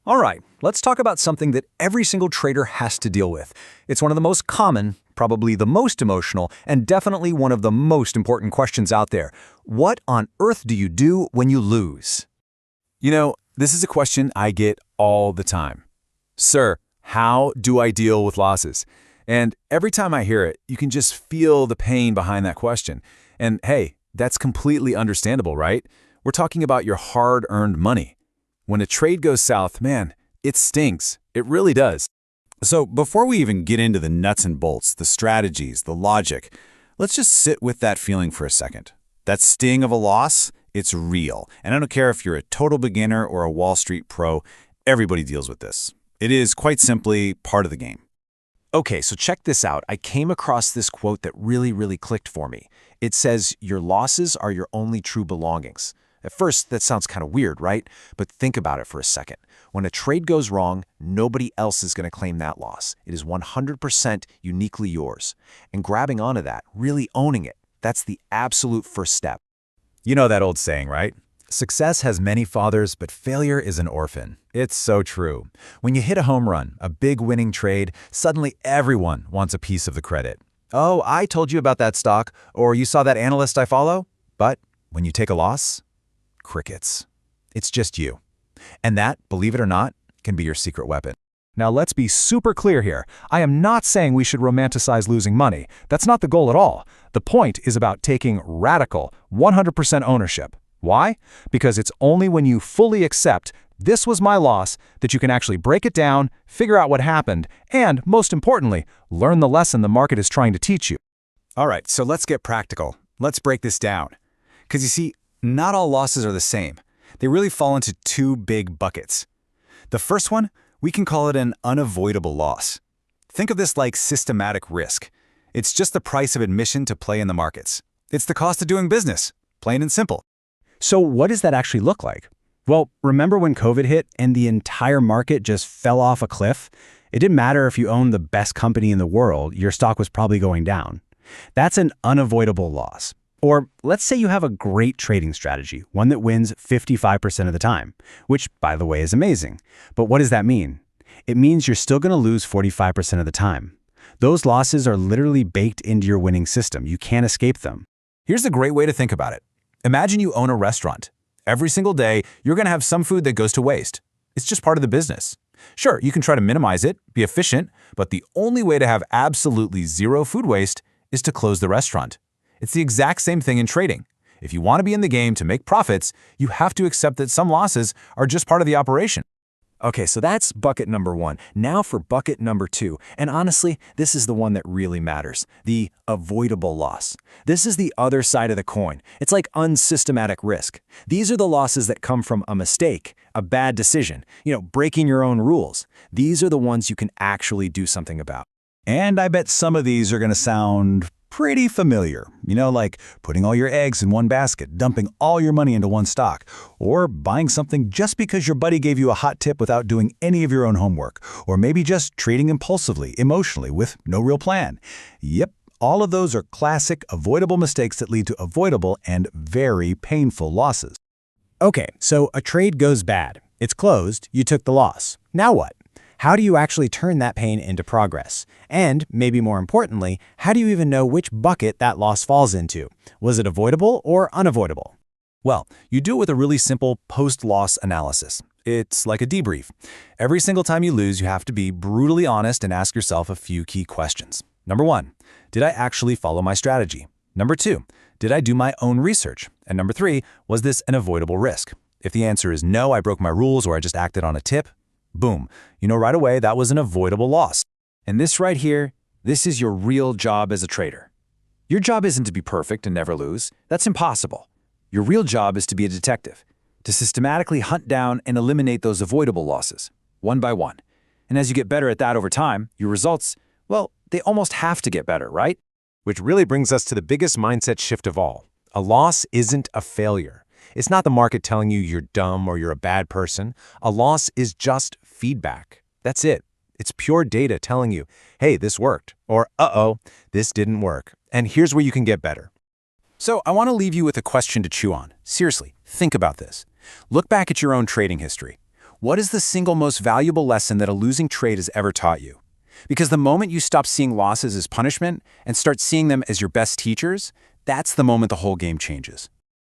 All right, let's talk about something that every single trader has to deal with. It's one of the most common, probably the most emotional, and definitely one of the most important questions out there. What on earth do you do when you lose? This is a question I get all the time. Sir, how do I deal with losses? And every time I hear it, you can just feel the pain behind that question. And hey, that's completely understandable, right? We're talking about your hard-earned money. When a trade goes south, man, it stings. It really does. So before we even get into the nuts and bolts, the strategies, the logic, let's just sit with that feeling for a second. That sting of a loss, it's real. And I don't care if you're a total beginner or a Wall Street pro, everybody deals with this. It is quite simply part of the game. Okay, so check this out. I came across this quote that really clicked for me. It says, "Your losses are your only true belongings." At first, that sounds kind of weird, right? But think about it for a second. When a trade goes wrong, nobody else is going to claim that loss. It is 100% uniquely yours. And grabbing onto that, really owning it, that's the absolute first step. You know that old saying, right? Success has many fathers, but failure is an orphan. It's so true. When you hit a home run, a big winning trade, suddenly everyone wants a piece of the credit. Oh, I told you about that stock, or you saw that analyst I follow. But when you take a loss, crickets. It's just you. And that, believe it or not, can be your secret weapon. Now let's be super clear here. I am not saying we should romanticize losing money. That's not the goal at all. The point is about taking radical, 100% ownership. Why? Because it's only when you fully accept this was my loss that you can actually break it down, figure out what happened, and, most importantly, learn the lesson the market is trying to teach you. All right, so let's get practical. Let's break this down. Because you see, not all losses are the same. They really fall into two big buckets. The first one, we can call it an unavoidable loss. Think of this like systematic risk. It's just the price of admission to play in the markets. It's the cost of doing business, plain and simple. So what does that actually look like? Well, remember when COVID hit and the entire market just fell off a cliff? It didn't matter if you owned the best company in the world, your stock was probably going down. That's an unavoidable loss. Or let's say you have a great trading strategy, one that wins 55% of the time, which, by the way, is amazing. But what does that mean? It means you're still going to lose 45% of the time. Those losses are literally baked into your winning system. You can't escape them. Here's a great way to think about it. Imagine you own a restaurant. Every single day, you're going to have some food that goes to waste. It's just part of the business. Sure, you can try to minimize it, be efficient, but the only way to have absolutely zero food waste is to close the restaurant. It's the exact same thing in trading. If you want to be in the game to make profits, you have to accept that some losses are just part of the operation. Okay, so that's bucket number one. Now for bucket number two. And honestly, this is the one that really matters. The avoidable loss. This is the other side of the coin. It's like unsystematic risk. These are the losses that come from a mistake, a bad decision, breaking your own rules. These are the ones you can actually do something about. And I bet some of these are going to sound pretty familiar. Like putting all your eggs in one basket, dumping all your money into one stock, or buying something just because your buddy gave you a hot tip without doing any of your own homework, or maybe just trading impulsively, emotionally, with no real plan. Yep, all of those are classic avoidable mistakes that lead to avoidable and very painful losses. Okay, so a trade goes bad. It's closed, you took the loss. Now what? How do you actually turn that pain into progress? And, maybe more importantly, how do you even know which bucket that loss falls into? Was it avoidable or unavoidable? Well, you do it with a really simple post-loss analysis. It's like a debrief. Every single time you lose, you have to be brutally honest and ask yourself a few key questions. Number one, did I actually follow my strategy? Number two, did I do my own research? And number three, was this an avoidable risk? If the answer is no, I broke my rules or I just acted on a tip, boom, you know right away that was an avoidable loss. And this right here, this is your real job as a trader. Your job isn't to be perfect and never lose. That's impossible. Your real job is to be a detective, to systematically hunt down and eliminate those avoidable losses, one by one. And as you get better at that over time, your results, well, they almost have to get better, right? Which really brings us to the biggest mindset shift of all. A loss isn't a failure. It's not the market telling you you're dumb or you're a bad person. A loss is just feedback. That's it. It's pure data telling you, hey, this worked, or uh-oh, this didn't work, and here's where you can get better. So I want to leave you with a question to chew on. Seriously, think about this. Look back at your own trading history. What is the single most valuable lesson that a losing trade has ever taught you? Because the moment you stop seeing losses as punishment and start seeing them as your best teachers, that's the moment the whole game changes.